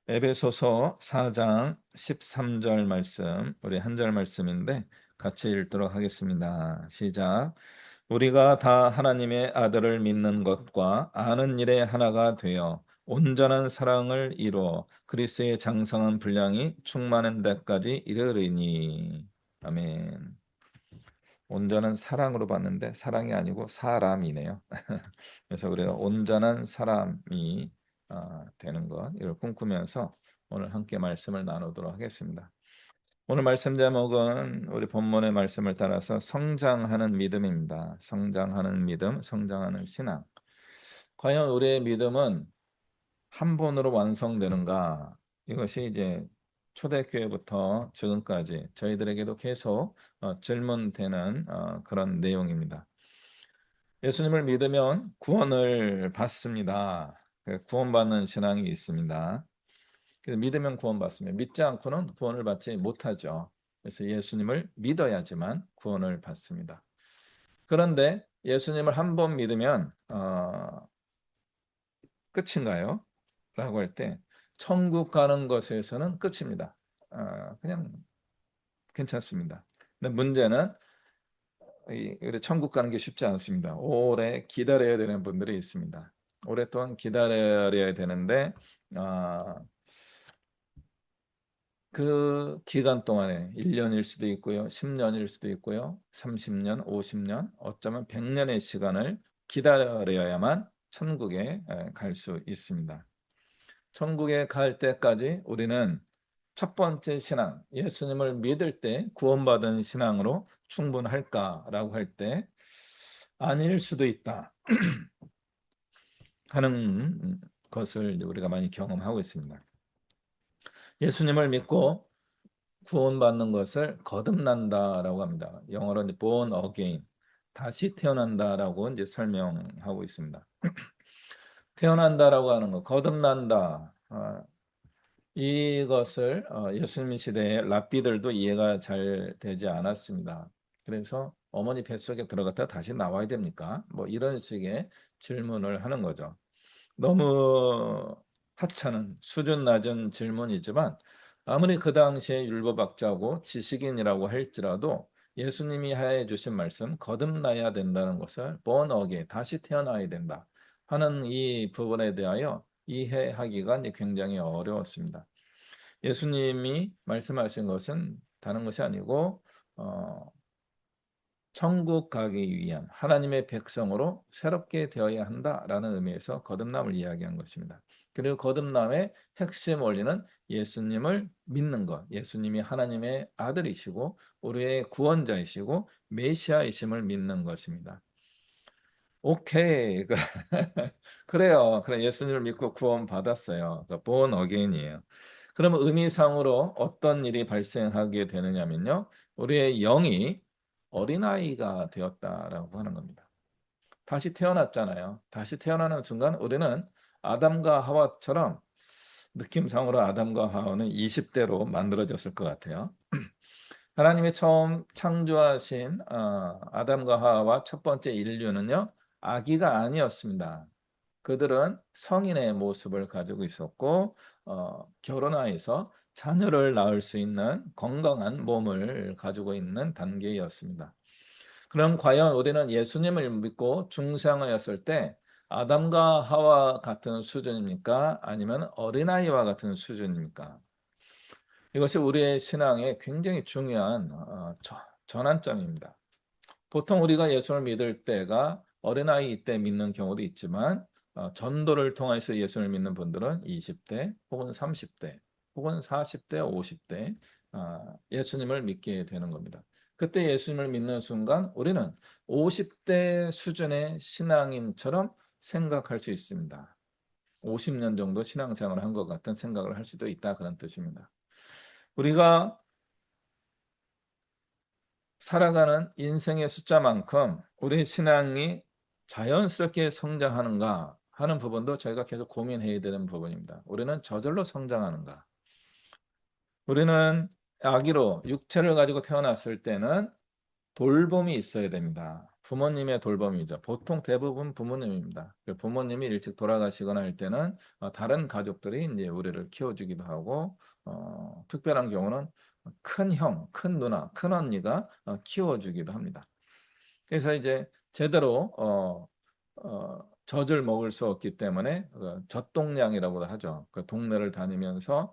에베소서 4장 13절 말씀, 우리 한 절 말씀인데 같이 읽도록 하겠습니다. 시작. 우리가 다 하나님의 아들을 믿는 것과 아는 일에 하나가 되어 온전한 사랑을 이루어 그리스도의 장성한 분량이 충만한 데까지 이르리니. 아멘. 온전한 사랑으로 봤는데 사랑이 아니고 사람이네요. 그래서 우리가 온전한 사람이 되는 것, 이걸 꿈꾸면서 오늘 함께 말씀을 나누도록 하겠습니다. 오늘 말씀 제목은 우리 본문의 말씀을 따라서 성장하는 믿음입니다. 성장하는 믿음, 성장하는 신앙. 과연 우리의 믿음은 한 번으로 완성되는가? 이것이 이제 초대교회부터 지금까지 저희들에게도 계속 질문되는 그런 내용입니다. 예수님을 믿으면 구원을 받습니다. 구원받는 신앙이 있습니다. 그래서 믿으면 구원받습니다. 믿지 않고는 구원을 받지 못하죠. 그래서 예수님을 믿어야지만 구원을 받습니다. 그런데 예수님을 한 번 믿으면 끝인가요? 라고 할 때 천국 가는 것에서는 끝입니다. 그냥 괜찮습니다. 근데 문제는 우리 천국 가는 게 쉽지 않습니다. 오래 기다려야 되는 분들이 있습니다. 오랫동안 기다려야 되는데 아, 그 기간 동안에 1년일 수도 있고요. 10년일 수도 있고요. 30년, 50년, 어쩌면 100년의 시간을 기다려야만 천국에 갈 수 있습니다. 천국에 갈 때까지 우리는 첫 번째 신앙, 예수님을 믿을 때 구원받은 신앙으로 충분할까라고 할 때 아닐 수도 있다 하는 것을 우리가 많이 경험하고 있습니다. 예수님을 믿고 구원받는 것을 거듭난다라고 합니다. 영어로 이제 born again, 다시 태어난다라고 이제 설명하고 있습니다. 태어난다라고 하는 거, 거듭난다. 이것을 예수님 시대의 랍비들도 이해가 잘 되지 않았습니다. 그래서 어머니 뱃속에 들어갔다 다시 나와야 됩니까? 뭐 이런 식의 질문을 하는 거죠. 너무 하찮은 수준 낮은 질문이지만 아무리 그 당시에 율법학자고 지식인이라고 할지라도 예수님이 해 주신 말씀 거듭나야 된다는 것을 born again, 다시 태어나야 된다 하는 이 부분에 대하여 이해하기가 이제 굉장히 어려웠습니다. 예수님이 말씀하신 것은 다른 것이 아니고 어, 천국 가기 위한 하나님의 백성으로 새롭게 되어야 한다라는 의미에서 거듭남을 이야기한 것입니다. 그리고 거듭남의 핵심 원리는 예수님을 믿는 것, 예수님이 하나님의 아들이시고 우리의 구원자이시고 메시아이심을 믿는 것입니다. 오케이. 그래요. 그래, 예수님을 믿고 구원 받았어요. 그러니까 born again이에요. 그러면 의미상으로 어떤 일이 발생하게 되느냐면요. 우리의 영이 어린아이가 되었다라고 하는 겁니다. 다시 태어났잖아요. 다시 태어나는 순간 우리는 아담과 하와처럼 느낌상으로 아담과 하와는 20대로 만들어졌을 것 같아요. 하나님이 처음 창조하신 아담과 하와 첫 번째 인류는요, 아기가 아니었습니다. 그들은 성인의 모습을 가지고 있었고 결혼하여서 자녀를 낳을 수 있는 건강한 몸을 가지고 있는 단계였습니다. 그럼 과연 우리는 예수님을 믿고 중생하였을 때 아담과 하와 같은 수준입니까? 아니면 어린아이와 같은 수준입니까? 이것이 우리의 신앙에 굉장히 중요한 전환점입니다. 보통 우리가 예수를 믿을 때가 어린아이 때 믿는 경우도 있지만 전도를 통해서 예수를 믿는 분들은 20대 혹은 30대 혹은 40대, 50대 예수님을 믿게 되는 겁니다. 그때 예수님을 믿는 순간 우리는 50대 수준의 신앙인처럼 생각할 수 있습니다. 50년 정도 신앙생활을 한 것 같은 생각을 할 수도 있다, 그런 뜻입니다. 우리가 살아가는 인생의 숫자만큼 우리 신앙이 자연스럽게 성장하는가 하는 부분도 저희가 계속 고민해야 되는 부분입니다. 우리는 저절로 성장하는가? 우리는 아기로 육체를 가지고 태어났을 때는 돌봄이 있어야 됩니다. 부모님의 돌봄이죠. 보통 대부분 부모님입니다. 그 부모님이 일찍 돌아가시거나 할 때는 다른 가족들이 이제 우리를 키워주기도 하고, 특별한 경우는 큰 형, 큰 누나, 큰 언니가 키워주기도 합니다. 그래서 이제 제대로 젖을 먹을 수 없기 때문에 젖동량이라고도 하죠. 그 동네를 다니면서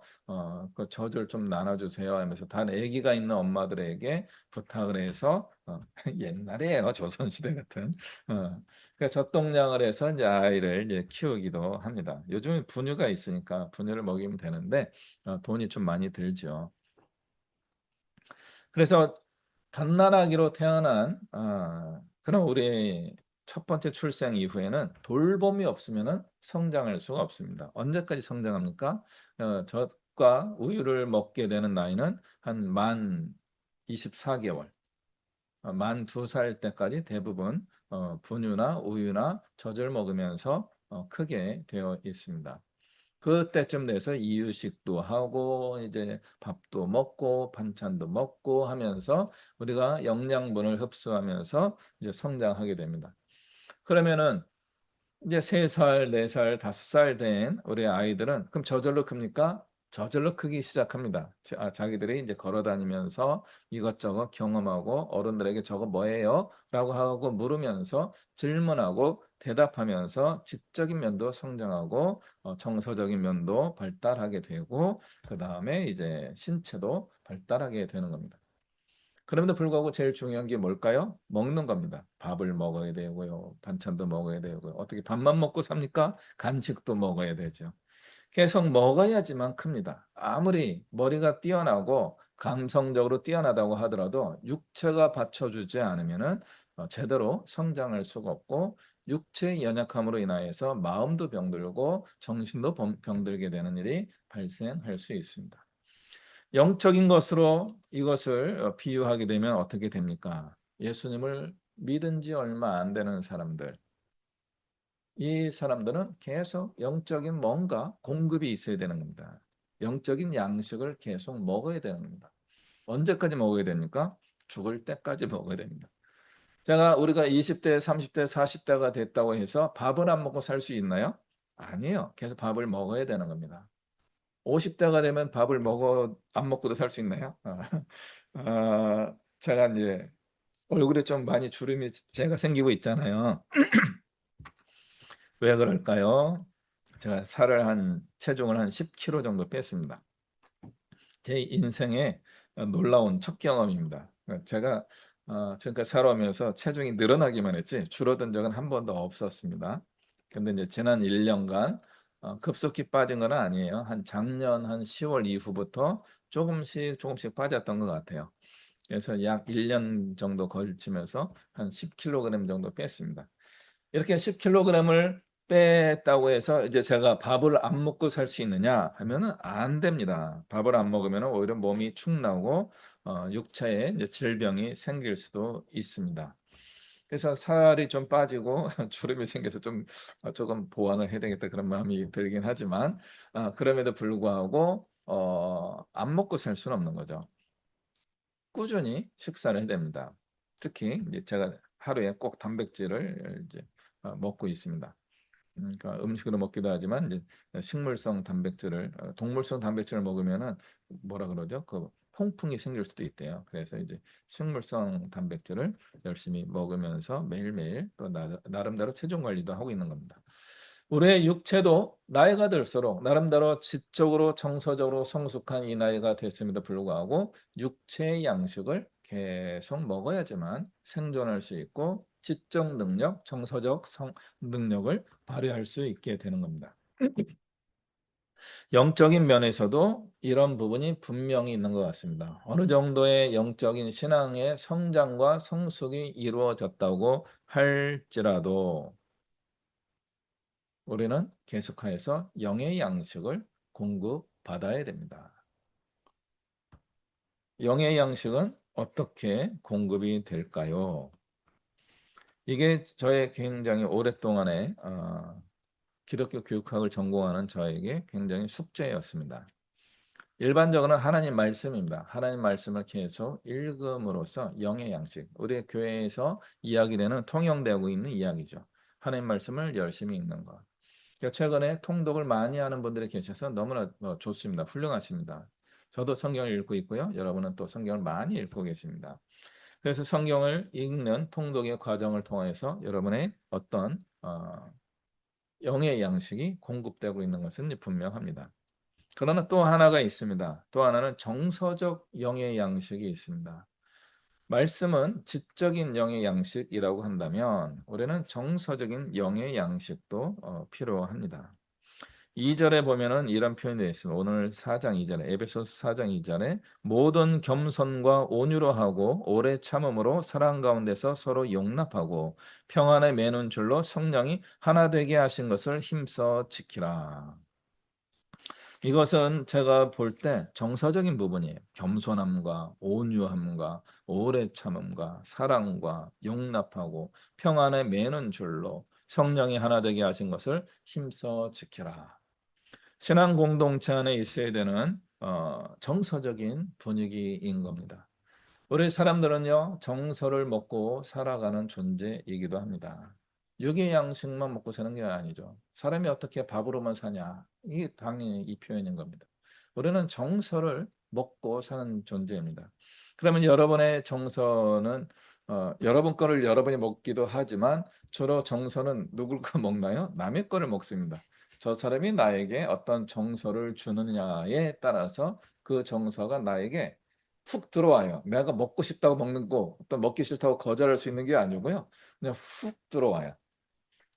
그 젖을 좀 나눠주세요 하면서 다 아기가 있는 엄마들에게 부탁을 해서 옛날에요, 조선시대 같은 그 젖동량을 해서 이제 아이를 이제 키우기도 합니다. 요즘은 분유가 있으니까 분유를 먹이면 되는데 돈이 좀 많이 들죠. 그래서 갓난아기로 태어난 그런 우리 첫 번째 출생 이후에는 돌봄이 없으면 성장할 수가 없습니다. 언제까지 성장합니까? 젖과 우유를 먹게 되는 나이는 한 만 24개월, 만 2살 때까지 대부분 분유나 우유나 젖을 먹으면서 크게 되어 있습니다. 그때쯤 돼서 이유식도 하고 이제 밥도 먹고 반찬도 먹고 하면서 우리가 영양분을 흡수하면서 이제 성장하게 됩니다. 그러면은 이제 3살, 4살, 5살 된 우리 아이들은 그럼 저절로 큽니까? 저절로 크기 시작합니다. 자기들이 이제 걸어 다니면서 이것저것 경험하고 어른들에게 저거 뭐예요? 라고 하고 물으면서 질문하고 대답하면서 지적인 면도 성장하고 정서적인 면도 발달하게 되고 그 다음에 이제 신체도 발달하게 되는 겁니다. 그럼에도 불구하고 제일 중요한 게 뭘까요? 먹는 겁니다. 밥을 먹어야 되고요. 반찬도 먹어야 되고요. 어떻게 밥만 먹고 삽니까? 간식도 먹어야 되죠. 계속 먹어야지만 큽니다. 아무리 머리가 뛰어나고 감성적으로 뛰어나다고 하더라도 육체가 받쳐주지 않으면은 제대로 성장할 수가 없고 육체의 연약함으로 인하여서 마음도 병들고 정신도 병들게 되는 일이 발생할 수 있습니다. 영적인 것으로 이것을 비유하게 되면 어떻게 됩니까? 예수님을 믿은 지 얼마 안 되는 사람들. 이 사람들은 계속 영적인 뭔가 공급이 있어야 되는 겁니다. 영적인 양식을 계속 먹어야 되는 겁니다. 언제까지 먹어야 됩니까? 죽을 때까지 먹어야 됩니다. 우리가 20대, 30대, 40대가 됐다고 해서 밥을 안 먹고 살 수 있나요? 아니에요. 계속 밥을 먹어야 되는 겁니다. 50대가 되면 밥을 안 먹고도 살 수 있나요? 제가 이제 얼굴에 좀 많이 주름이 제가 생기고 있잖아요. 왜 그럴까요? 제가 체중을 한 10kg 정도 뺐습니다. 제 인생의 놀라운 첫 경험입니다. 제가 지금까지 살아오면서 체중이 늘어나기만 했지 줄어든 적은 한 번도 없었습니다. 근데 이제 지난 1년간 급속히 빠진 건 아니에요. 작년 한 10월 이후부터 조금씩 조금씩 빠졌던 것 같아요. 그래서 약 1년 정도 걸치면서 한 10kg 정도 뺐습니다. 이렇게 10kg을 뺐다고 해서 이제 제가 밥을 안 먹고 살 수 있느냐 하면은 안 됩니다. 밥을 안 먹으면 오히려 몸이 축 나고 육체에 이제 질병이 생길 수도 있습니다. 그래서 살이 좀 빠지고 주름이 생겨서 조금 보완을 해야 되겠다 그런 마음이 들긴 하지만 그럼에도 불구하고 안 먹고 살 수는 없는 거죠. 꾸준히 식사를 해야 됩니다. 특히 이제 제가 하루에 꼭 단백질을 이제 먹고 있습니다. 그러니까 음식으로 먹기도 하지만 이제 식물성 단백질을 동물성 단백질을 먹으면은 뭐라 그러죠? 그 통풍이 생길 수도 있대요. 그래서 이제 식물성 단백질을 열심히 먹으면서 매일매일 또 나름대로 체중 관리도 하고 있는 겁니다. 우리의 육체도 나이가 들수록 나름대로 지적으로 정서적으로 성숙한 이 나이가 됐음에도 불구하고 육체의 양식을 계속 먹어야지만 생존할 수 있고 지적 능력, 정서적 능력을 발휘할 수 있게 되는 겁니다. 영적인 면에서도 이런 부분이 분명히 있는 것 같습니다. 어느 정도의 영적인 신앙의 성장과 성숙이 이루어졌다고 할지라도 우리는 계속해서 영의 양식을 공급받아야 됩니다. 영의 양식은 어떻게 공급이 될까요? 이게 저의 굉장히 오랫동안의 기독교 교육학을 전공하는 저에게 굉장히 숙제였습니다. 일반적으로는 하나님 말씀입니다. 하나님 말씀을 계속 읽음으로써 영의 양식, 우리 교회에서 이야기되는 통용되고 있는 이야기죠. 하나님 말씀을 열심히 읽는 것. 그러니까 최근에 통독을 많이 하는 분들이 계셔서 너무나 좋습니다. 훌륭하십니다. 저도 성경을 읽고 있고요. 여러분은 또 성경을 많이 읽고 계십니다. 그래서 성경을 읽는 통독의 과정을 통해서 여러분의 어떤 영의 양식이 공급되고 있는 것은 분명합니다. 그러나 또 하나가 있습니다. 또 하나는 정서적 영의 양식이 있습니다. 말씀은 지적인 영의 양식이라고 한다면 우리는 정서적인 영의 양식도 필요합니다. 2절에 보면은 이런 표현이 되어 있습니다. 오늘 4장 2절에 에베소서 4장 2절에 모든 겸손과 온유로 하고 오래 참음으로 사랑 가운데서 서로 용납하고 평안에 매는 줄로 성령이 하나 되게 하신 것을 힘써 지키라. 이것은 제가 볼 때 정서적인 부분이에요. 겸손함과 온유함과 오래 참음과 사랑과 용납하고 평안에 매는 줄로 성령이 하나 되게 하신 것을 힘써 지키라. 신앙 공동체 안에 있어야 되는 정서적인 분위기인 겁니다. 우리 사람들은요, 정서를 먹고 살아가는 존재이기도 합니다. 육의 양식만 먹고 사는 게 아니죠. 사람이 어떻게 밥으로만 사냐? 이게 당연히 이 표현인 겁니다. 우리는 정서를 먹고 사는 존재입니다. 그러면 여러분의 정서는 여러분 거를 여러분이 먹기도 하지만 주로 정서는 누굴 거 먹나요? 남의 거를 먹습니다. 저 사람이 나에게 어떤 정서를 주느냐에 따라서 그 정서가 나에게 훅 들어와요. 내가 먹고 싶다고 먹는 거 어떤 먹기 싫다고 거절할 수 있는 게 아니고요. 그냥 훅 들어와요.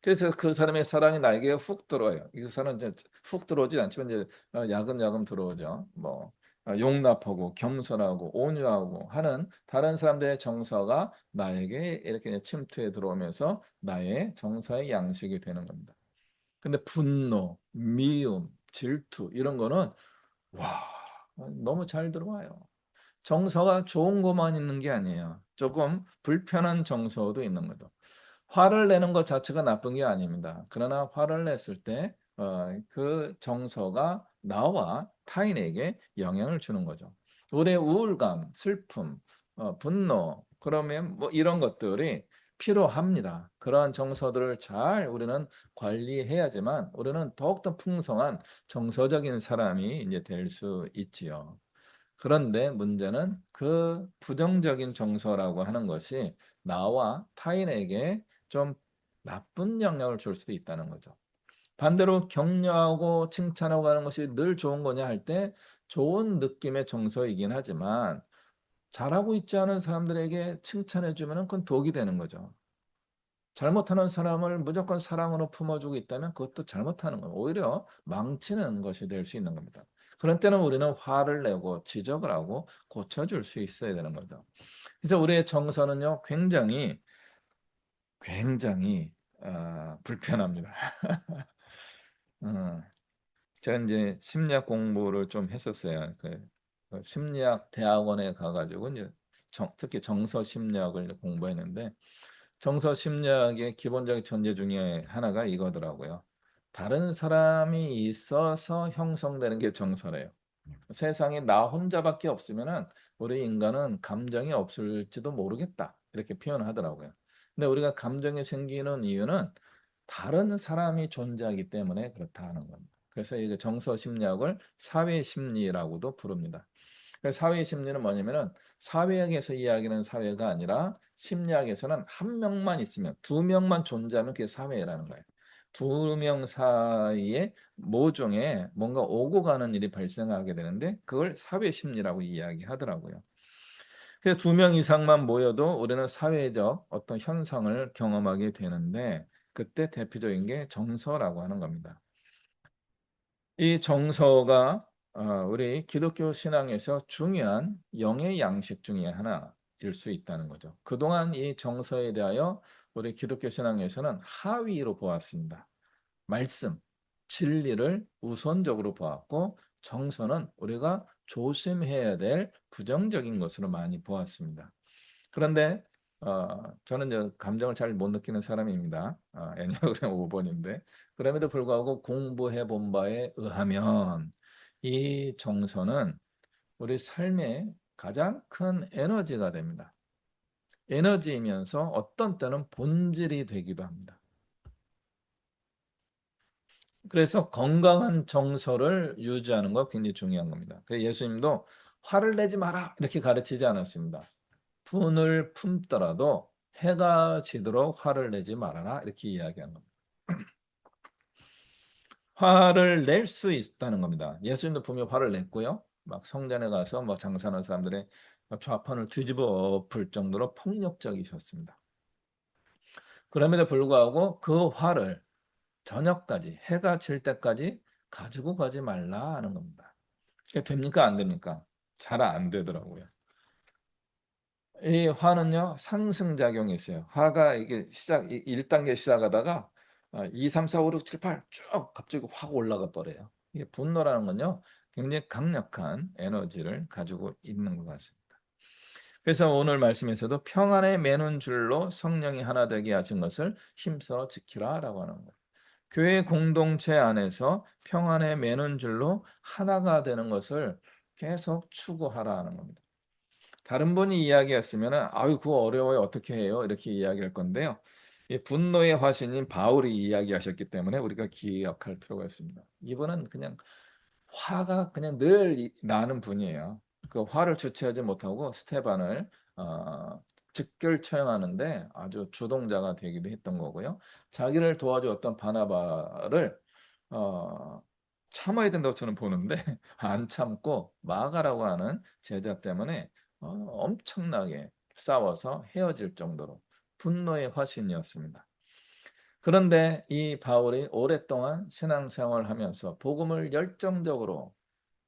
그래서 그 사람의 사랑이 나에게 훅 들어와요. 이 사람은 이제 훅 들어오지 않지만 이제 야금야금 들어오죠. 뭐 용납하고 겸손하고 온유하고 하는 다른 사람들의 정서가 나에게 이렇게 침투해 들어오면서 나의 정서의 양식이 되는 겁니다. 근데 분노, 미움, 질투 이런 거는 와 너무 잘 들어와요. 정서가 좋은 것만 있는 게 아니에요. 조금 불편한 정서도 있는 거죠. 화를 내는 것 자체가 나쁜 게 아닙니다. 그러나 화를 냈을 때 그 정서가 나와 타인에게 영향을 주는 거죠. 우리의 우울감, 슬픔, 분노, 그러면 뭐 이런 것들이 필요합니다. 그러한 정서들을 잘 우리는 관리해야지만 우리는 더욱더 풍성한 정서적인 사람이 이제 될 수 있지요. 그런데 문제는 그 부정적인 정서라고 하는 것이 나와 타인에게 좀 나쁜 영향을 줄 수도 있다는 거죠. 반대로 격려하고 칭찬하고 하는 것이 늘 좋은 거냐 할 때 좋은 느낌의 정서이긴 하지만 잘하고 있지 않은 사람들에게 칭찬해 주면은 그건 독이 되는 거죠. 잘못하는 사람을 무조건 사랑으로 품어주고 있다면 그것도 잘못하는 거예요. 오히려 망치는 것이 될 수 있는 겁니다. 그런 때는 우리는 화를 내고 지적을 하고 고쳐줄 수 있어야 되는 거죠. 그래서 우리의 정서는요, 굉장히 불편합니다. 어, 제가 이제 심리학 공부를 좀 했었어요. 그 심리학 대학원에 가가지고 이제 특히 정서 심리학을 공부했는데 정서 심리학의 기본적인 전제 중에 하나가 이거더라고요. 다른 사람이 있어서 형성되는 게 정서래요. 세상에 나 혼자밖에 없으면은 우리 인간은 감정이 없을지도 모르겠다. 이렇게 표현을 하더라고요. 근데 우리가 감정이 생기는 이유는 다른 사람이 존재하기 때문에 그렇다 하는 겁니다. 그래서 이제 정서 심리학을 사회 심리라고도 부릅니다. 사회 심리는 뭐냐면은 사회학에서 이야기하는 사회가 아니라 심리학에서는 한 명만 있으면 두 명만 존재하면 그게 사회라는 거예요. 두 명 사이에 모종의 뭔가 오고 가는 일이 발생하게 되는데 그걸 사회 심리라고 이야기하더라고요. 그래서 두 명 이상만 모여도 우리는 사회적 어떤 현상을 경험하게 되는데 그때 대표적인 게 정서라고 하는 겁니다. 이 정서가 우리 기독교 신앙에서 중요한 영의 양식 중에 하나일 수 있다는 거죠. 그동안 이 정서에 대하여 우리 기독교 신앙에서는 하위로 보았습니다. 말씀, 진리를 우선적으로 보았고 정서는 우리가 조심해야 될 부정적인 것으로 많이 보았습니다. 그런데 저는 이제 감정을 잘 못 느끼는 사람입니다. 애니어그램 5번인데 그럼에도 불구하고 공부해 본 바에 의하면 이 정서는 우리 삶의 가장 큰 에너지가 됩니다. 에너지이면서 어떤 때는 본질이 되기도 합니다. 그래서 건강한 정서를 유지하는 거 굉장히 중요한 겁니다. 그래서 예수님도 화를 내지 마라 이렇게 가르치지 않았습니다. 분을 품더라도 해가 지도록 화를 내지 말아라 이렇게 이야기하는 겁니다. 화를 낼 수 있다는 겁니다. 예수님도 분명히 화를 냈고요. 막 성전에 가서 뭐 장사하는 사람들의 좌판을 뒤집어 엎을 정도로 폭력적이셨습니다. 그럼에도 불구하고 그 화를 저녁까지 해가 질 때까지 가지고 가지 말라 하는 겁니다. 이게 됩니까 안 됩니까? 잘 안 되더라고요. 이 화는요 상승작용이 있어요. 화가 이게 1단계 시작하다가 2, 3, 4, 5, 6, 7, 8 쭉 갑자기 확 올라가 버려요. 이게 분노라는 건요 굉장히 강력한 에너지를 가지고 있는 것 같습니다. 그래서 오늘 말씀에서도 평안에 매는 줄로 성령이 하나 되게 하신 것을 힘써 지키라라고 하는 거예요. 교회 공동체 안에서 평안에 매는 줄로 하나가 되는 것을 계속 추구하라 는 겁니다. 다른 분이 이야기했으면은 "아유 그거 어려워요. 어떻게 해요?" 이렇게 이야기할 건데요. 이 분노의 화신인 바울이 이야기하셨기 때문에 우리가 기억할 필요가 있습니다. 이분은 그냥 화가 그냥 늘 나는 분이에요. 그 화를 주체하지 못하고 스테반을 어 즉결 처형하는데 아주 주동자가 되기도 했던 거고요. 자기를 도와주었던 바나바를 어 참아야 된다고 저는 보는데 안 참고 마가라고 하는 제자 때문에 엄청나게 싸워서 헤어질 정도로 분노의 화신이었습니다. 그런데 이 바울이 오랫동안 신앙생활을 하면서 복음을 열정적으로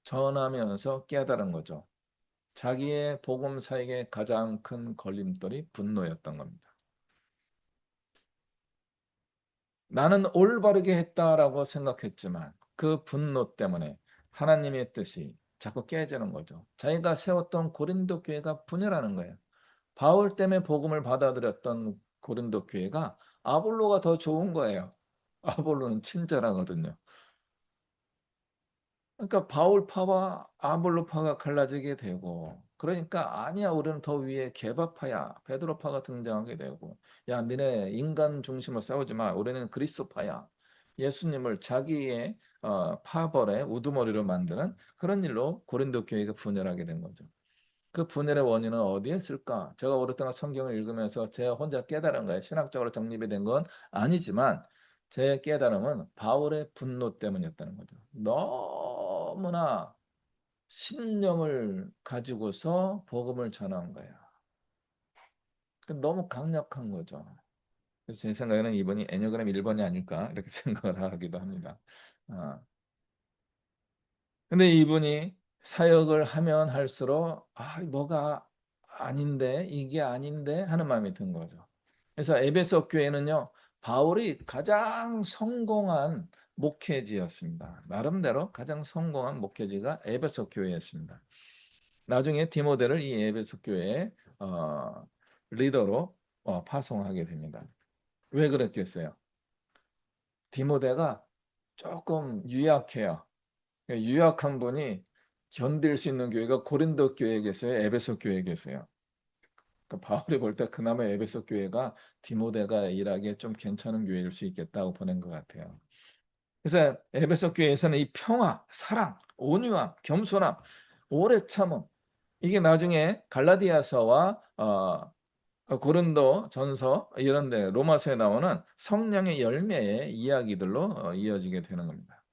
전하면서 깨달은 거죠. 자기의 복음 사역의 가장 큰 걸림돌이 분노였던 겁니다. 나는 올바르게 했다라고 생각했지만 그 분노 때문에 하나님의 뜻이 자꾸 깨지는 거죠. 자기가 세웠던 고린도 교회가 분열하는 거예요. 바울 때문에 복음을 받아들였던 고린도 교회가 아볼로가 더 좋은 거예요. 아볼로는 친절하거든요. 그러니까 바울파와 아볼로파가 갈라지게 되고 그러니까 "아니야. 우리는 더 위에 게바파야." 베드로파가 등장하게 되고 "야 니네 인간 중심으로 싸우지 마. 우리는 그리스도파야." 예수님을 자기의 파벌의 우두머리로 만드는 그런 일로 고린도 교회가 분열하게 된 거죠. 그 분열의 원인은 어디에 있을까? 제가 오랫동안 성경을 읽으면서 제가 혼자 깨달은 거예요. 신학적으로 정립이 된 건 아니지만 제 깨달음은 바울의 분노 때문이었다는 거죠. 너무나 신념을 가지고서 복음을 전한 거야. 너무 강력한 거죠. 그래서 제 생각에는 이분이 애니그램 1번이 아닐까 이렇게 생각을 하기도 합니다. 아. 근데 이분이 사역을 하면 할수록 '아 뭐가 아닌데. 이게 아닌데.' 하는 마음이 든 거죠. 그래서 에베소 교회는요. 바울이 가장 성공한 목회지였습니다. 나름대로 가장 성공한 목회지가 에베소 교회였습니다. 나중에 디모데를 이 에베소 교회의 어 리더로 파송하게 됩니다. 왜 그랬겠어요? 디모데가 쪼끔 유약해요. 유약한 분이 견딜 수 있는 교회가 고린도 교회에 계세요? 에베소 교회에 계세요? 그러니까 바울이 볼 때 그나마 에베소 교회가 디모데가 일하기에 좀 괜찮은 교회일 수 있겠다고 보낸 것 같아요. 그래서 에베소 교회에서는 이 평화, 사랑, 온유함, 겸손함, 오래 참음 이게 나중에 갈라디아서와 고린도전서 이런 데 로마서에 나오는 성령의 열매의 이야기들로 이어지게 되는 겁니다.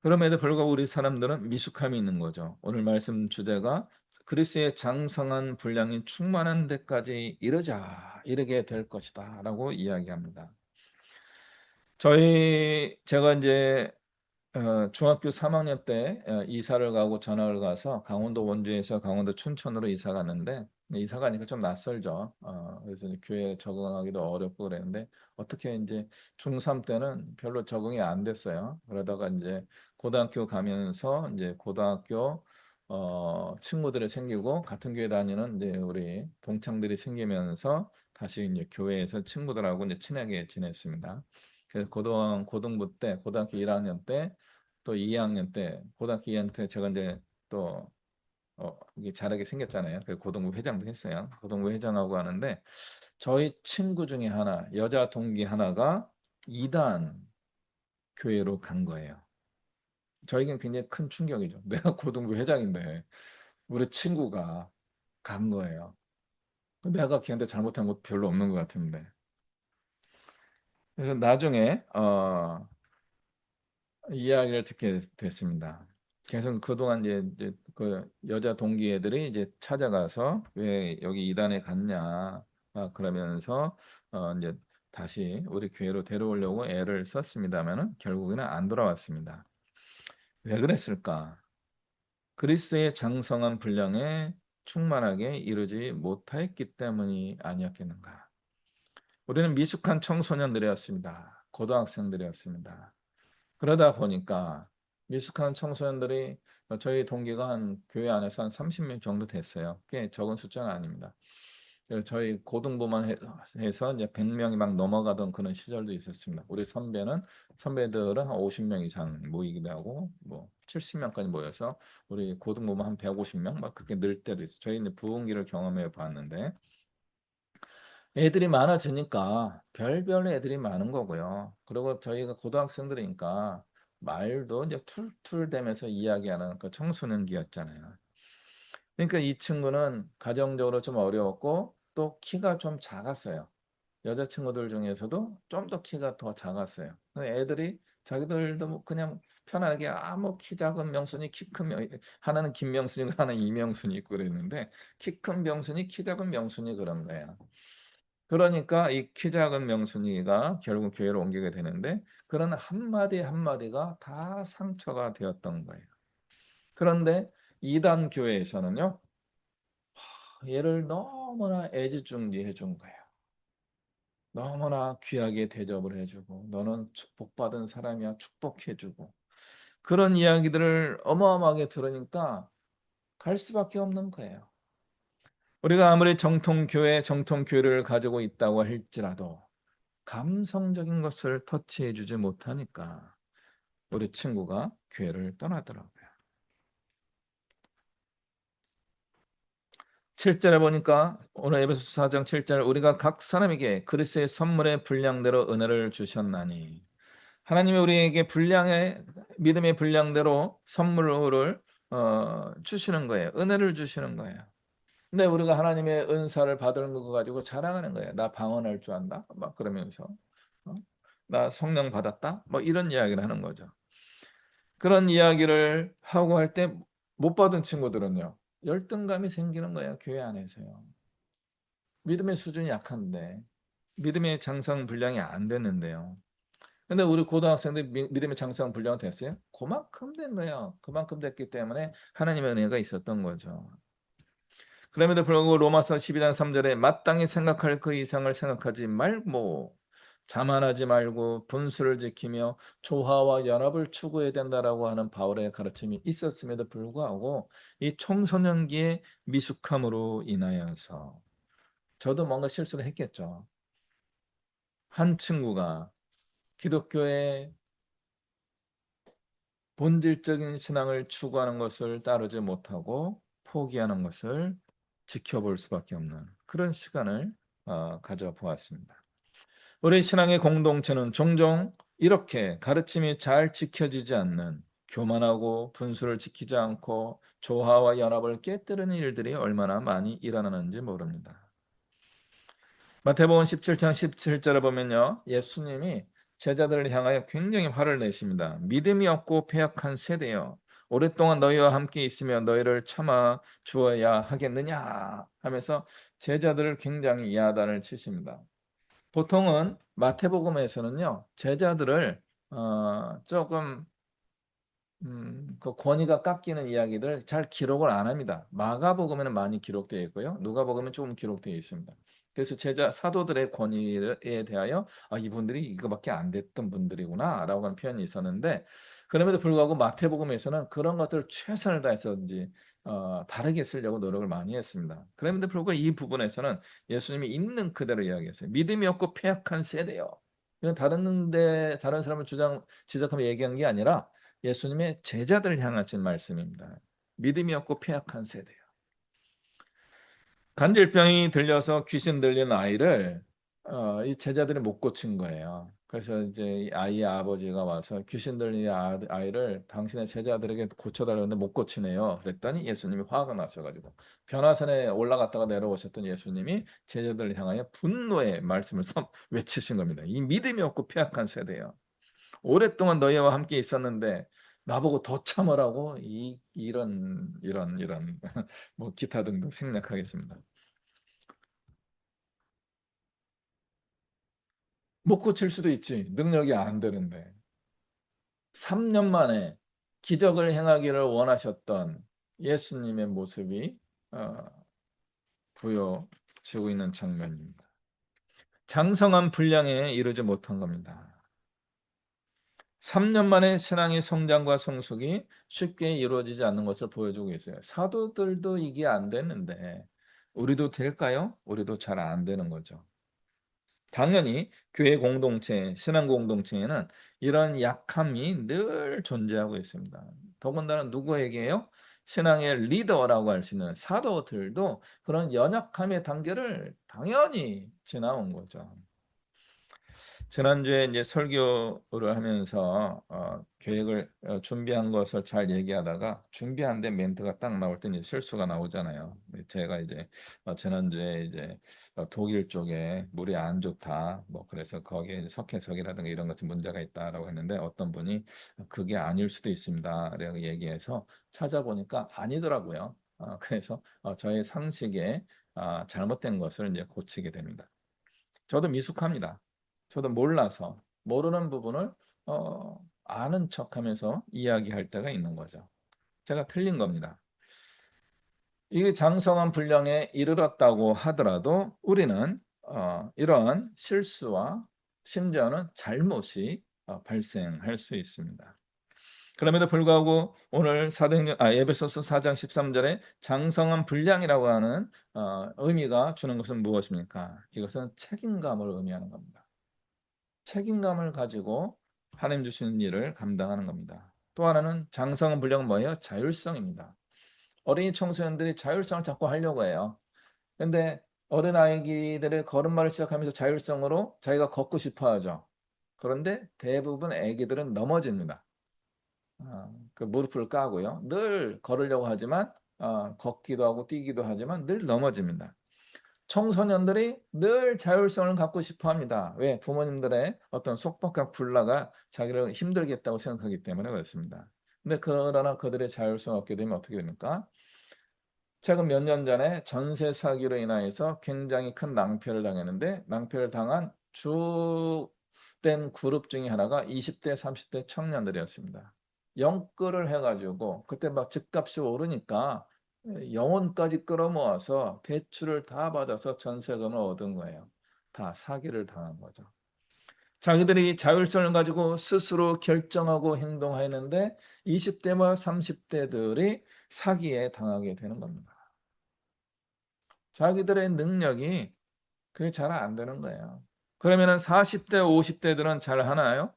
그럼에도 불구하고 우리 사람들은 미숙함이 있는 거죠. 오늘 말씀 주제가 "그리스도의 장성한 분량이 충만한 데까지 이르게 될 것이다."라고 이야기합니다. 제가 인제 중학교 3 학년 때 이사를 가고 전학을 가서 강원도 원주에서 강원도 춘천으로 이사 갔는데 이사 가니까 좀 낯설죠. 그래서 이제 교회에 적응하기도 어렵고 그랬는데 어떻게 인제 중3 때는 별로 적응이 안 됐어요. 그러다가 인제 고등학교 가면서 인제 고등학교 친구들이 생기고 같은 교회 다니는 이제 우리 동창들이 생기면서 다시 이제 교회에서 친구들하고 이제 친하게 지냈습니다. 그래서 고등부 때, 고등학교 1학년 때, 또 2학년 때, 고등학교 2학년 때 제가 이제 또 이게 잘하게 생겼잖아요. 그 고등부 회장도 했어요. 고등부 회장하고 하는데 저희 친구 중에 하나, 여자 동기 하나가 이단 교회로 간 거예요. 저에겐 굉장히 큰 충격이죠. 내가 고등부 회장인데 우리 친구가 간 거예요. 내가 걔한테 잘못한 것도 별로 없는 것 같은데. 그래서 나중에 이야기를 듣게 됐습니다. 그래서 그동안 이제 그 여자 동기 애들이 이제 찾아가서 왜 여기 이단에 갔냐 그러면서 이제 다시 우리 교회로 데려오려고 애를 썼습니다만은 결국에는 안 돌아왔습니다. 왜 그랬을까? 그리스도의 장성한 분량에 충만하게 이루지 못하였기 때문이 아니었겠는가? 우리는 미숙한 청소년들이었습니다. 고등학생들이었습니다. 그러다 보니까 미숙한 청소년들이 저희 동기가 한 교회 안에서 한 30명 정도 됐어요. 꽤 적은 숫자는 아닙니다. 그래서 저희 고등부만 해서 이제 100명이 막 넘어가던 그런 시절도 있었습니다. 우리 선배들은 한 50명 이상 모이기도 하고 뭐 70명까지 모여서 우리 고등부만 한 150명 막 그렇게 늘 때도 있어요. 저희는 부흥기를 경험해 봤는데 애들이 많아지니까 별별 애들이 많은 거고요. 그리고 저희가 고등학생들이니까 말도 이제 툴툴대면서 이야기하는 그 청소년기였잖아요. 그러니까 이 친구는 가정적으로 좀 어려웠고 또 키가 좀 작았어요. 여자친구들 중에서도 좀 더 키가 더 작았어요. 애들이 자기들도 뭐 그냥 편하게 뭐 키 작은 명순이 키 큰 하나는 김명순이고 하나는 이명순이 있고 그랬는데 키 큰 명순이 키 작은 명순이 그런 거예요. 그러니까 이 키 작은 명순이가 결국 교회로 옮기게 되는데 그런 한마디 한마디가 다 상처가 되었던 거예요. 그런데 이단 교회에서는요. 얘를 너무나 애지중지해 준 거예요. 너무나 귀하게 대접을 해주고 너는 축복받은 사람이야 축복해주고 그런 이야기들을 어마어마하게 들으니까 갈 수밖에 없는 거예요. 우리가 아무리 정통교회를 가지고 있다고 할지라도 감성적인 것을 터치해 주지 못하니까 우리 친구가 교회를 떠나더라고요. 7절에 보니까 오늘 에베소서 4장 7절 우리가 각 사람에게 그리스도의 선물의 분량대로 은혜를 주셨나니 하나님이 우리에게 분량의 믿음의 분량대로 선물을 주시는 거예요. 은혜를 주시는 거예요. 근데 우리가 하나님의 은사를 받은 거 가지고 자랑하는 거예요. 나 방언할 줄 안다. 막 그러면서 어? 나 성령 받았다. 뭐 이런 이야기를 하는 거죠. 그런 이야기를 하고 할 때 못 받은 친구들은요. 열등감이 생기는 거예요. 교회 안에서요. 믿음의 수준이 약한데 믿음의 장성 분량이 안 됐는데요. 근데 우리 고등학생들 믿음의 장성 분량은 됐어요? 그만큼 된 거예요. 그만큼 됐기 때문에 하나님의 은혜가 있었던 거죠. 그럼에도 불구하고 로마서 12장 3절에 마땅히 생각할 그 이상을 생각하지 말고 자만하지 말고 분수를 지키며 조화와 연합을 추구해야 된다라고 하는 바울의 가르침이 있었음에도 불구하고 이 청소년기의 미숙함으로 인하여서 저도 뭔가 실수를 했겠죠. 한 친구가 기독교의 본질적인 신앙을 추구하는 것을 따르지 못하고 포기하는 것을 지켜볼 수밖에 없는 그런 시간을 가져보았습니다. 우리 신앙의 공동체는 종종 이렇게 가르침이 잘 지켜지지 않는 교만하고 분수를 지키지 않고 조화와 연합을 깨뜨리는 일들이 얼마나 많이 일어나는지 모릅니다. 마태복음 17장 17절에 보면요. 예수님이 제자들을 향하여 굉장히 화를 내십니다. 믿음이 없고 패역한 세대여. 오랫동안 너희와 함께 있으며 너희를 참아 주어야 하겠느냐 하면서 제자들을 굉장히 야단을 치십니다. 보통은 마태복음에서는요. 제자들을 조금 그 권위가 깎이는 이야기들 잘 기록을 안 합니다. 마가복음에는 많이 기록되어 있고요. 누가복음은 조금 기록되어 있습니다. 그래서 사도들의 권위에 대하여 이분들이 이거밖에 안 됐던 분들이구나라고 하는 표현이 있었는데 그럼에도 불구하고 마태복음에서는 그런 것들을 최선을 다해서든지 다르게 쓰려고 노력을 많이 했습니다. 그런데 불구하고 이 부분에서는 예수님이 있는 그대로 이야기했어요. 믿음이 없고 패역한 세대요. 이건 다른 사람을 지적하며 얘기한 게 아니라 예수님의 제자들을 향하신 말씀입니다. 믿음이 없고 패역한 세대요. 관절병이 들려서 귀신 들린 아이를 이 제자들이 못 고친 거예요. 그래서 이제 이 아이의 아버지가 와서 귀신 들린 아이를 당신의 제자들에게 고쳐달라는데 못 고치네요. 그랬더니 예수님이 화가 나셔가지고 변화산에 올라갔다가 내려오셨던 예수님이 제자들을 향하여 분노의 말씀을 외치신 겁니다. 이 믿음이 없고 패역한 세대요. 오랫동안 너희와 함께 있었는데 나보고 더 참으라고 이런 뭐 기타 등등 생략하겠습니다. 못 고칠 수도 있지. 능력이 안 되는데. 3년 만에 기적을 행하기를 원하셨던 예수님의 모습이 어, 보여지고 있는 장면입니다. 장성한 분량에 이르지 못한 겁니다. 3년 만에 신앙의 성장과 성숙이 쉽게 이루어지지 않는 것을 보여주고 있어요. 사도들도 이게 안 됐는데 우리도 될까요? 우리도 잘 안 되는 거죠. 당연히 교회 공동체, 신앙 공동체에는 이런 약함이 늘 존재하고 있습니다. 더군다나 누구에게요? 신앙의 리더라고 할 수 있는 사도들도 그런 연약함의 단계를 당연히 지나온 거죠. 지난주에 이제 설교를 하면서 계획을 준비한 것을 잘 얘기하다가 준비한 데 멘트가 딱 나올 때 이제 실수가 나오잖아요. 제가 이제 지난주에 이제 독일 쪽에 물이 안 좋다. 뭐 그래서 거기에 이제 석회석이라든가 이런 같은 문제가 있다라고 했는데 어떤 분이 그게 아닐 수도 있습니다. 라고 얘기해서 찾아보니까 아니더라고요. 그래서 저의 상식에 잘못된 것을 이제 고치게 됩니다. 저도 미숙합니다. 저도 몰라서 모르는 부분을 아는 척하면서 이야기할 때가 있는 거죠. 제가 틀린 겁니다. 이 장성한 분량에 이르렀다고 하더라도 우리는 이런 실수와 심지어는 잘못이 발생할 수 있습니다. 그럼에도 불구하고 오늘 에베소서 4장 13절에 장성한 분량이라고 하는 의미가 주는 것은 무엇입니까? 이것은 책임감을 의미하는 겁니다. 책임감을 가지고 하나님 주시는 일을 감당하는 겁니다. 또 하나는 장성한 분량은 뭐예요? 자율성입니다. 어린이 청소년들이 자율성을 자꾸 하려고 해요. 근데 어린아이들의 걸음마를 시작하면서 자율성으로 자기가 걷고 싶어 하죠. 그런데 대부분 애기들은 넘어집니다. 그 무릎을 까고요. 늘 걸으려고 하지만 걷기도 하고 뛰기도 하지만 늘 넘어집니다. 청소년들이 늘 자율성을 갖고 싶어 합니다. 왜? 부모님들의 어떤 속박과 굴라가 자기를 힘들게 했다고 생각하기 때문에 그렇습니다. 근데 그러나 그들의 자율성을 얻게 되면 어떻게 됩니까? 최근 몇 년 전에 전세 사기로 인하여서 굉장히 큰 낭패를 당했는데 낭패를 당한 주된 그룹 중에 하나가 20대, 30대 청년들이었습니다. 영끌을 해가지고 그때 막 집값이 오르니까 영혼까지 끌어모아서 대출을 다 받아서 전세금을 얻은 거예요. 다 사기를 당한 거죠. 자기들이 자율성을 가지고 스스로 결정하고 행동하였는데 20대와 30대들이 사기에 당하게 되는 겁니다. 자기들의 능력이 그게 잘 안 되는 거예요. 그러면은 40대, 50대들은 잘 하나요?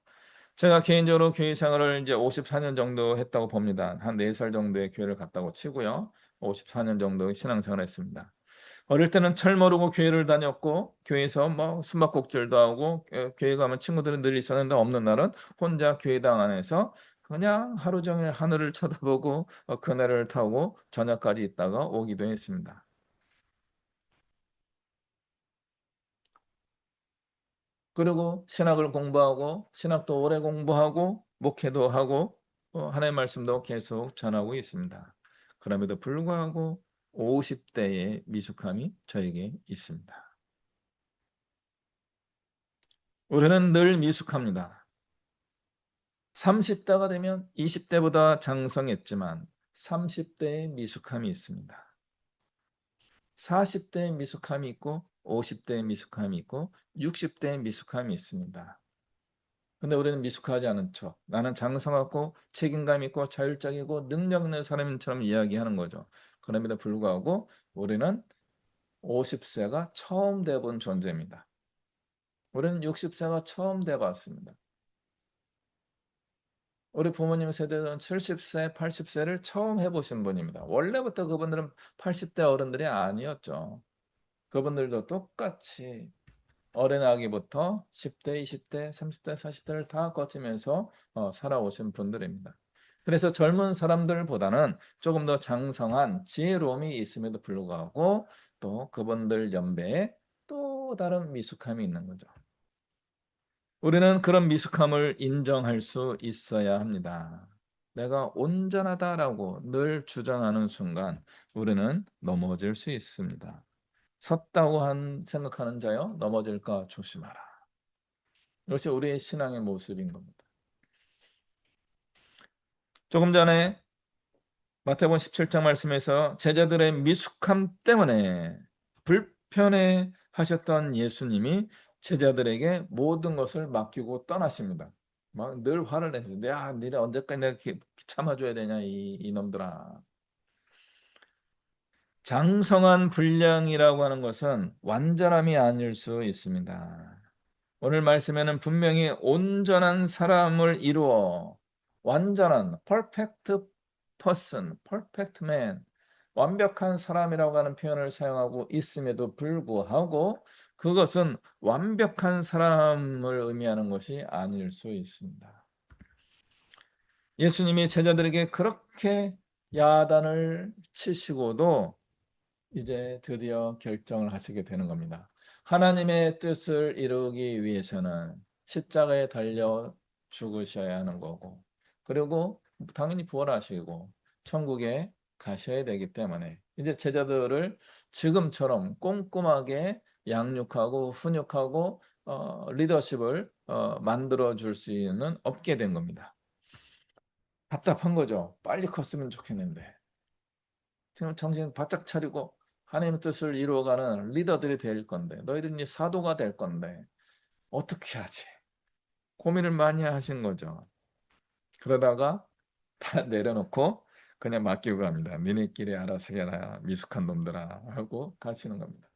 제가 개인적으로 교회 생활을 이제 54년 정도 했다고 봅니다. 한 4살 정도의 교회를 갔다고 치고요. 54년 정도의 신앙생활을 했습니다. 어릴 때는 철 모르고 교회를 다녔고 교회에서 뭐 숨바꼭질도 하고 교회 가면 친구들은 늘 있었는데 없는 날은 혼자 교회당 안에서 그냥 하루 종일 하늘을 쳐다보고 그늘을 타고 저녁까지 있다가 오기도 했습니다. 그리고 신학을 공부하고 신학도 오래 공부하고 목회도 하고 하나님의 말씀도 계속 전하고 있습니다. 그럼에도 불구하고 50대의 미숙함이 저에게 있습니다. 우리는 늘 미숙합니다. 30대가 되면 20대보다 장성했지만 30대의 미숙함이 있습니다. 40대의 미숙함이 있고 50대의 미숙함이 있고 60대의 미숙함이 있습니다. 근데 우리는 미숙하지 않은 척, 나는 장성하고 책임감 있고 자율적이고 능력 있는 사람처럼 이야기하는 거죠. 그럼에도 불구하고 우리는 50세가 처음 돼본 존재입니다. 우리는 60세가 처음 돼봤습니다. 우리 부모님 세대는 70세, 80세를 처음 해보신 분입니다. 원래부터 그분들은 80대 어른들이 아니었죠. 그분들도 똑같이 어린아기부터 10대, 20대, 30대, 40대를 다 거치면서 살아오신 분들입니다. 그래서 젊은 사람들보다는 조금 더 장성한 지혜로움이 있음에도 불구하고 또 그분들 연배에 또 다른 미숙함이 있는 거죠. 우리는 그런 미숙함을 인정할 수 있어야 합니다. 내가 온전하다라고 늘 주장하는 순간 우리는 넘어질 수 있습니다. 섰다고 생각하는 자여 넘어질까 조심하라. 이것이 우리의 신앙의 모습인 겁니다. 조금 전에 마태복음 17장 말씀에서 제자들의 미숙함 때문에 불편해 하셨던 예수님이 제자들에게 모든 것을 맡기고 떠나십니다. 막 늘 화를 내면서 야, 니네 언제까지 내가 참아줘야 되냐 이놈들아. 장성한 분량이라고 하는 것은 완전함이 아닐 수 있습니다. 오늘 말씀에는 분명히 온전한 사람을 이루어 완전한 perfect person, perfect man, 완벽한 사람이라고 하는 표현을 사용하고 있음에도 불구하고 그것은 완벽한 사람을 의미하는 것이 아닐 수 있습니다. 예수님이 제자들에게 그렇게 야단을 치시고도 이제 드디어 결정을 하시게 되는 겁니다. 하나님의 뜻을 이루기 위해서는 십자가에 달려 죽으셔야 하는 거고, 그리고 당연히 부활하시고 천국에 가셔야 되기 때문에 이제 제자들을 지금처럼 꼼꼼하게 양육하고 훈육하고 리더십을 만들어 줄 수는 없게 된 겁니다. 답답한 거죠. 빨리 컸으면 좋겠는데. 지금 정신 바짝 차리고 하나님의 뜻을 이루어가는 리더들이 될 건데 너희들은 이제 사도가 될 건데 어떻게 하지? 고민을 많이 하신 거죠. 그러다가 다 내려놓고 그냥 맡기고 갑니다. 니네끼리 알아서 해라 미숙한 놈들아 하고 가시는 겁니다.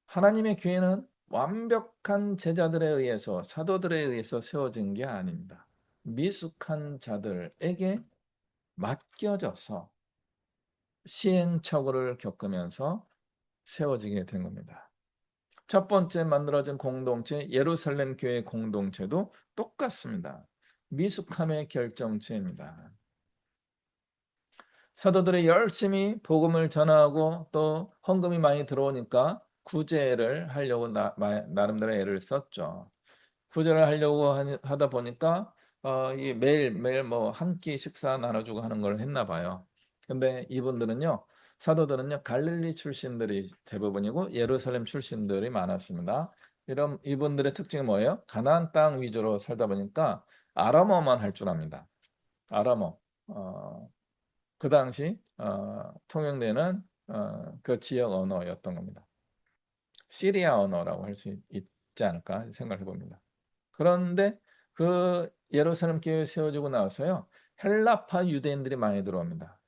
하나님의 교회는 완벽한 제자들에 의해서 사도들에 의해서 세워진 게 아닙니다. 미숙한 자들에게 맡겨져서 시행착오를 겪으면서 세워지게 된 겁니다. 첫 번째 만들어진 공동체, 예루살렘 교회 공동체도 똑같습니다. 미숙함의 결정체입니다. 사도들이 열심히 복음을 전하고 또 헌금이 많이 들어오니까 구제를 하려고 나름대로 애를 썼죠. 구제를 하려고 하다 보니까 이 매일 뭐 한 끼 식사 나눠주고 하는 걸 했나 봐요. 근데 이분들은요, 사도들은요, 갈릴리 출신들이 대부분이고 예루살렘 출신들이 많았습니다. 이런 이분들의 특징이 뭐예요? 가나안 땅 위주로 살다 보니까 아람어만 할 줄 압니다. 아람어. 그 당시 통용되는 그 지역 언어였던 겁니다. 시리아 언어라고 할 수 있지 않을까 생각해 봅니다. 그런데 그 예루살렘 교회 세워지고 나서요, 헬라파 유대인들이 많이 들어옵니다.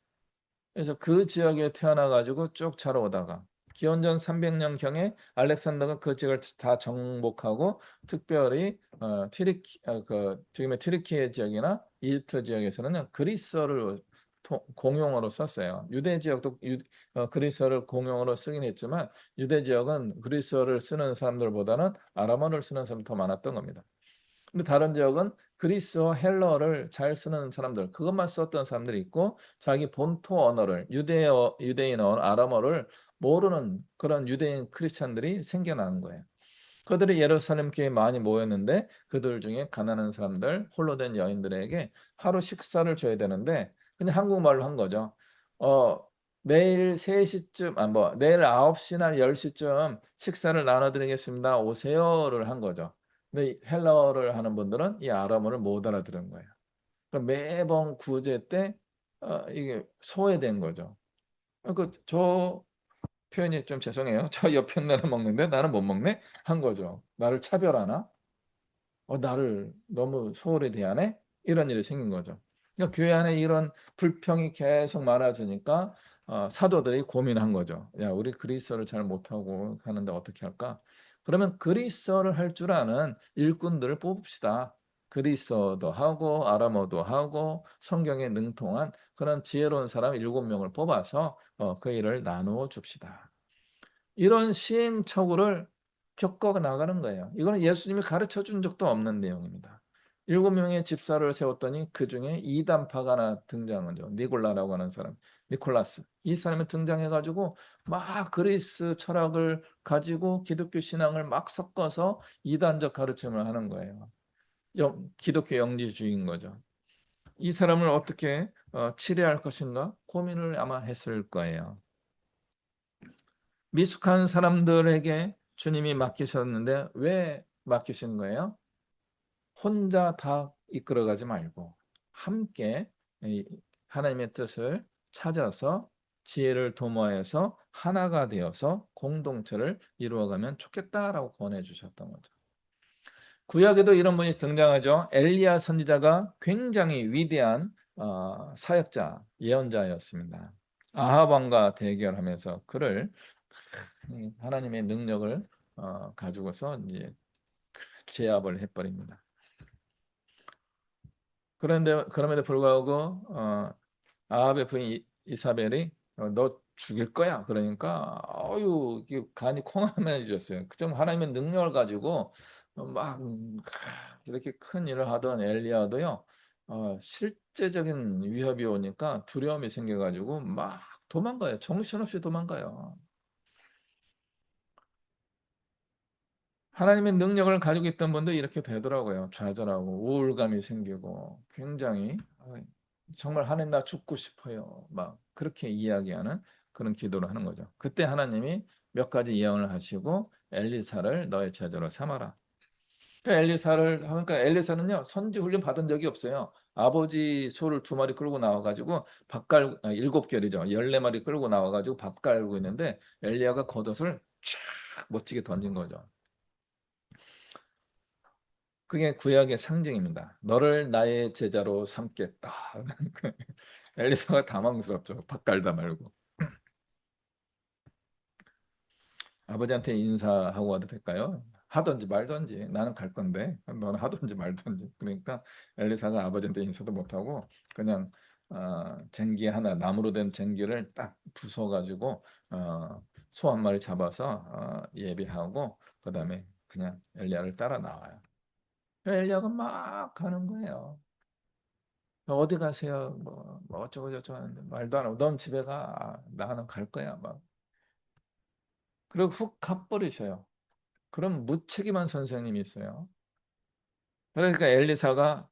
그래서 그 지역에 태어나 가지고 쭉 자라오다가 기원전 300년경에 알렉산더가 그 지역을 다 정복하고 특별히 그 지금의 튀르키예 지역이나 이집트 지역에서는 그리스어를 공용어로 썼어요. 유대 지역도 그리스어를 공용어로 쓰긴 했지만 유대 지역은 그리스어를 쓰는 사람들보다는 아람어를 쓰는 사람이 더 많았던 겁니다. 근데 다른 지역은 그리스어 헬러를 잘 쓰는 사람들, 그것만 썼던 사람들이 있고 자기 본토 언어를 유대인 언어 아람어를 모르는 그런 유대인 크리스찬들이 생겨나는 거예요. 그들이 예루살렘 교회에 많이 모였는데 그들 중에 가난한 사람들, 홀로 된 여인들에게 하루 식사를 줘야 되는데 그냥 한국말로 한 거죠. 어, 내일 3시쯤, 내일 9시나 10시쯤 식사를 나눠드리겠습니다. 오세요를 한 거죠. 근데 헬라어를 하는 분들은 이 아람어를 못 알아들은 거예요. 그럼 매번 구제 때 이게 소외된 거죠. 저 표현이 좀 죄송해요. 저 옆에 나는 먹는데 나는 못 먹네? 한 거죠. 나를 차별하나? 나를 너무 소홀히 대하네? 이런 일이 생긴 거죠. 그러니까 교회 안에 이런 불평이 계속 많아지니까 사도들이 고민한 거죠. 야, 우리 그리스어를 잘 못하고 하는데 어떻게 할까? 그러면 그리스어를 할 줄 아는 일꾼들을 뽑읍시다. 그리스어도 하고 아람어도 하고 성경에 능통한 그런 지혜로운 사람 7명을 뽑아서 그 일을 나누어 줍시다. 이런 시행착오를 겪어 나가는 거예요. 이거는 예수님이 가르쳐 준 적도 없는 내용입니다. 7명의 집사를 세웠더니 그중에 이단파가 하나 등장하죠. 니골라라고 하는 사람, 니콜라스. 이 사람이 등장해가지고 막 그리스 철학을 가지고 기독교 신앙을 막 섞어서 이단적 가르침을 하는 거예요. 기독교 영지주의인 거죠. 이 사람을 어떻게 치료할 것인가 고민을 아마 했을 거예요. 미숙한 사람들에게 주님이 맡기셨는데 왜 맡기신 거예요? 혼자 다 이끌어가지 말고 함께 하나님의 뜻을 찾아서 지혜를 도모해서 하나가 되어서 공동체를 이루어가면 좋겠다라고 권해 주셨던 거죠. 구약에도 이런 분이 등장하죠. 엘리야 선지자가 굉장히 위대한 사역자, 예언자였습니다. 아합 왕과 대결하면서 그를 하나님의 능력을 가지고서 이제 제압을 해버립니다. 그런데 그럼에도 불구하고 아합의 부인 이사벨이 너 죽일 거야. 그러니까 이게 간이 콩하면해졌어요. 좀 하나님의 능력을 가지고 막 이렇게 큰 일을 하던 엘리야도요. 실제적인 위협이 오니까 두려움이 생겨가지고 막 도망가요. 정신없이 도망가요. 하나님의 능력을 가지고 있던 분도 이렇게 되더라고요. 좌절하고 우울감이 생기고 굉장히 정말 하나님 나 죽고 싶어요. 막 그렇게 이야기하는 그런 기도를 하는 거죠. 그때 하나님이 몇 가지 예언을 하시고 엘리사를 너의 제자로 삼아라. 그러니까 엘리사는요 선지 훈련 받은 적이 없어요. 아버지 소를 2마리 끌고 나와가지고 7결이죠. 14마리 끌고 나와가지고 밥 갈고 있는데 엘리야가 겉옷을 쫙 멋지게 던진 거죠. 그게 구약의 상징입니다. 너를 나의 제자로 삼겠다. 엘리사가 당황스럽죠. 밥 갈다 말고. 아버지한테 인사하고 와도 될까요? 하든지 말든지 나는 갈 건데 너는 하든지 말든지. 그러니까 엘리사가 아버지한테 인사도 못하고 그냥 쟁기 하나 나무로 된 쟁기를 딱 부숴가지고 소 1마리 잡아서 예비하고 그다음에 그냥 엘리야를 따라 나와요. 엘리야가 막 가는 거예요. 어디 가세요? 뭐 어쩌고 저쩌고 하는데 말도 안 하고 넌 집에 가. 나는 갈 거야. 막. 그리고 훅 가버리셔요. 그럼 무책임한 선생님이 있어요. 그러니까 엘리사가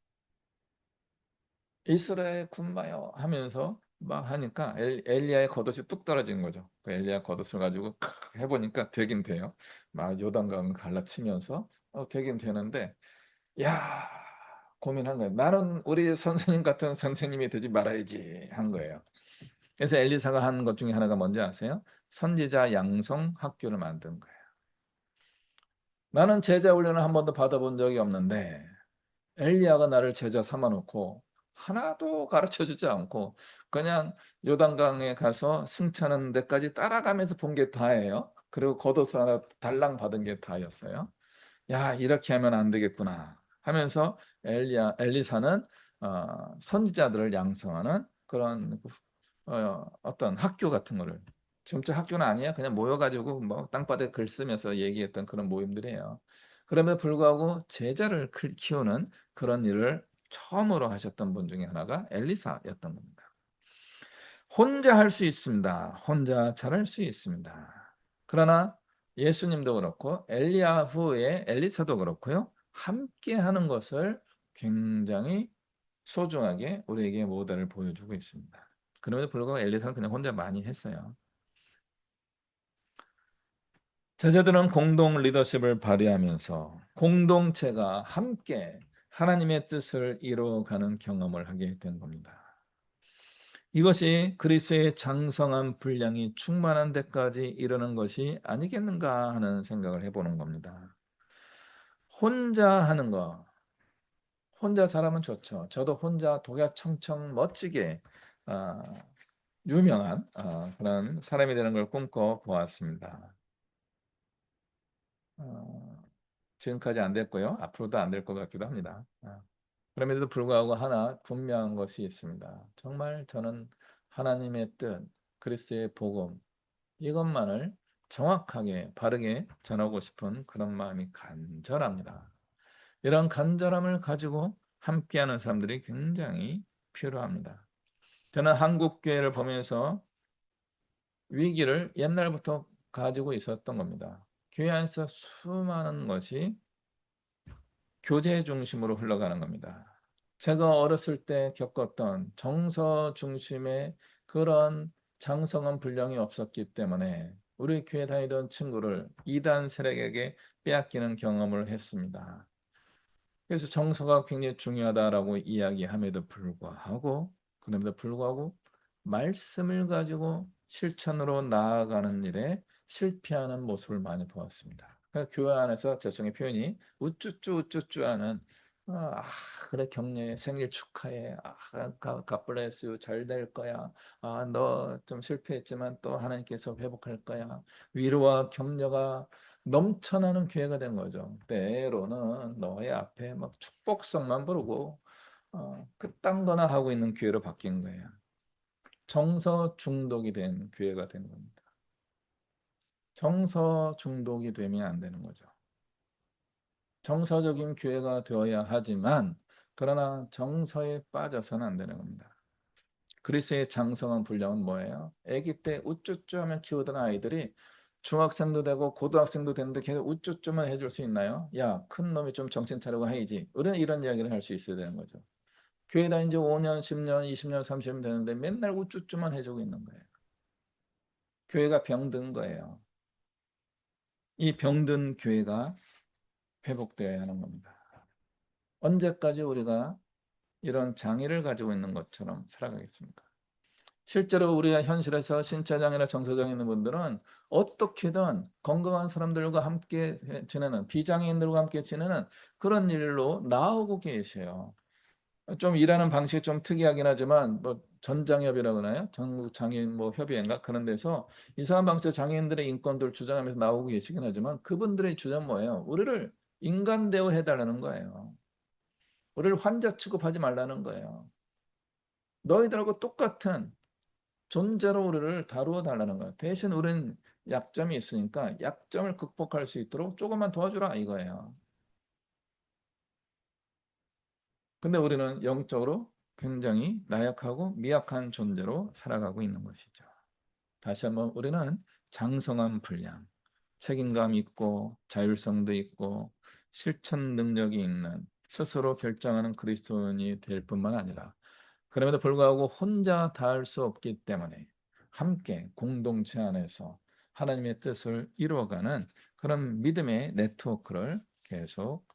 이스라엘 군마요 하면서 막 하니까 엘리야의 겉옷이 뚝 떨어지는 거죠. 그 엘리야 겉옷을 가지고 해보니까 되긴 돼요. 막 요단강 갈라치면서 되긴 되는데 야 고민한 거예요. 나는 우리 선생님 같은 선생님이 되지 말아야지 한 거예요. 그래서 엘리사가 한 것 중에 하나가 뭔지 아세요? 선지자 양성 학교를 만든 거예요. 나는 제자 훈련을 한 번도 받아본 적이 없는데 엘리야가 나를 제자 삼아 놓고 하나도 가르쳐 주지 않고 그냥 요단강에 가서 승차는 데까지 따라가면서 본 게 다예요. 그리고 겉옷을 하나 달랑 받은 게 다였어요. 야, 이렇게 하면 안 되겠구나 하면서 엘리사는 선지자들을 양성하는 그런 어떤 학교 같은 거를 진짜 학교는 아니야. 그냥 모여가지고 뭐 땅바닥에 글 쓰면서 얘기했던 그런 모임들이에요. 그럼에도 불구하고 제자를 키우는 그런 일을 처음으로 하셨던 분 중에 하나가 엘리사였던 겁니다. 혼자 할 수 있습니다. 혼자 잘할 수 있습니다. 그러나 예수님도 그렇고 엘리야 후에 엘리사도 그렇고요. 함께 하는 것을 굉장히 소중하게 우리에게 모델을 보여주고 있습니다. 그럼에도 불구하고 엘리사는 그냥 혼자 많이 했어요. 제자들은 공동 리더십을 발휘하면서 공동체가 함께 하나님의 뜻을 이루어가는 경험을 하게 된 겁니다. 이것이 그리스도의 장성한 분량이 충만한 데까지 이르는 것이 아니겠는가 하는 생각을 해보는 겁니다. 혼자 하는 거, 혼자 잘하면 좋죠. 저도 혼자 독야청청 멋지게 아, 유명한 그런 사람이 되는 걸 꿈꿔 보았습니다. 어, 지금까지 안 됐고요. 앞으로도 안 될 것 같기도 합니다. 그럼에도 불구하고 하나 분명한 것이 있습니다. 정말 저는 하나님의 뜻, 그리스도의 복음 이것만을 정확하게 바르게 전하고 싶은 그런 마음이 간절합니다. 이런 간절함을 가지고 함께하는 사람들이 굉장히 필요합니다. 저는 한국 교회를 보면서 위기를 옛날부터 가지고 있었던 겁니다. 교회 안에서 수많은 것이 교제 중심으로 흘러가는 겁니다. 제가 어렸을 때 겪었던 정서 중심의 그런 장성한 분량이 없었기 때문에 우리 교회 다니던 친구를 이단 세력에게 빼앗기는 경험을 했습니다. 그래서 정서가 굉장히 중요하다라고 이야기함에도 불구하고, 그럼에도 불구하고 말씀을 가지고 실천으로 나아가는 일에 실패하는 모습을 많이 보았습니다. 그러니까 교회 안에서 죄송의 표현이 우쭈쭈 우쭈쭈 하는 그래 격려해 생일 축하해 God bless you 잘 될 거야 너 좀 실패했지만 또 하나님께서 회복할 거야 위로와 격려가 넘쳐나는 교회가 된 거죠. 때로는 너의 앞에 막 축복성만 부르고 그딴 거나 하고 있는 교회로 바뀐 거예요. 정서 중독이 된 교회가 된 겁니다. 정서 중독이 되면 안 되는 거죠. 정서적인 교회가 되어야 하지만 그러나 정서에 빠져서는 안 되는 겁니다. 그리스의 장성한 분량은 뭐예요? 아기 때 우쭈쭈 하면 키우던 아이들이 중학생도 되고 고등학생도 되는데 계속 우쭈쭈만 해줄 수 있나요? 야, 큰 놈이 좀 정신 차리고 해야지. 우리는 이런 이야기를 할 수 있어야 되는 거죠. 교회 다닌 지 5년, 10년, 20년, 30년 되는데 맨날 우쭈쭈만 해주고 있는 거예요. 교회가 병든 거예요. 이 병든 교회가 회복되어야 하는 겁니다. 언제까지 우리가 이런 장애를 가지고 있는 것처럼 살아가겠습니까? 실제로 우리가 현실에서 신체장애나 정서장애 있는 분들은 어떻게든 건강한 사람들과 함께 지내는 비장애인들과 함께 지내는 그런 일로 나오고 계세요. 좀 일하는 방식이 좀 특이하긴 하지만 뭐 전장협이라고 하나요? 전국 장애인 뭐 협의회인가 그런 데서 이상한 방식의 장애인들의 인권들 주장하면서 나오고 계시긴 하지만 그분들의 주장 뭐예요? 우리를 인간 대우해 달라는 거예요. 우리를 환자 취급하지 말라는 거예요. 너희들하고 똑같은 존재로 우리를 다루어 달라는 거예요. 대신 우리는 약점이 있으니까 약점을 극복할 수 있도록 조금만 도와주라 이거예요. 근데 우리는 영적으로 굉장히 나약하고 미약한 존재로 살아가고 있는 것이죠. 다시 한번 우리는 장성한 분량, 책임감 있고 자율성도 있고 실천 능력이 있는 스스로 결정하는 그리스도인이 될 뿐만 아니라 그럼에도 불구하고 혼자 다 할 수 없기 때문에 함께 공동체 안에서 하나님의 뜻을 이루어가는 그런 믿음의 네트워크를 계속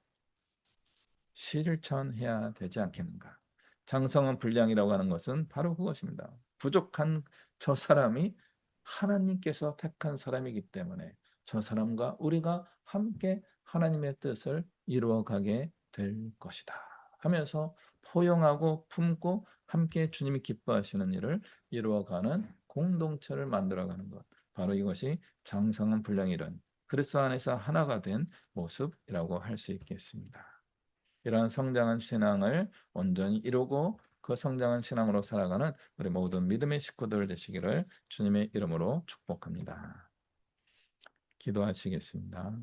실천해야 되지 않겠는가. 장성한 분량이라고 하는 것은 바로 그것입니다. 부족한 저 사람이 하나님께서 택한 사람이기 때문에 저 사람과 우리가 함께 하나님의 뜻을 이루어가게 될 것이다 하면서 포용하고 품고 함께 주님이 기뻐하시는 일을 이루어가는 공동체를 만들어가는 것. 바로 이것이 장성한 분량이란 그리스도 안에서 하나가 된 모습이라고 할 수 있겠습니다. 이러한 성장한 신앙을 온전히 이루고 그 성장한 신앙으로 살아가는 우리 모든 믿음의 식구들 되시기를 주님의 이름으로 축복합니다. 기도하시겠습니다.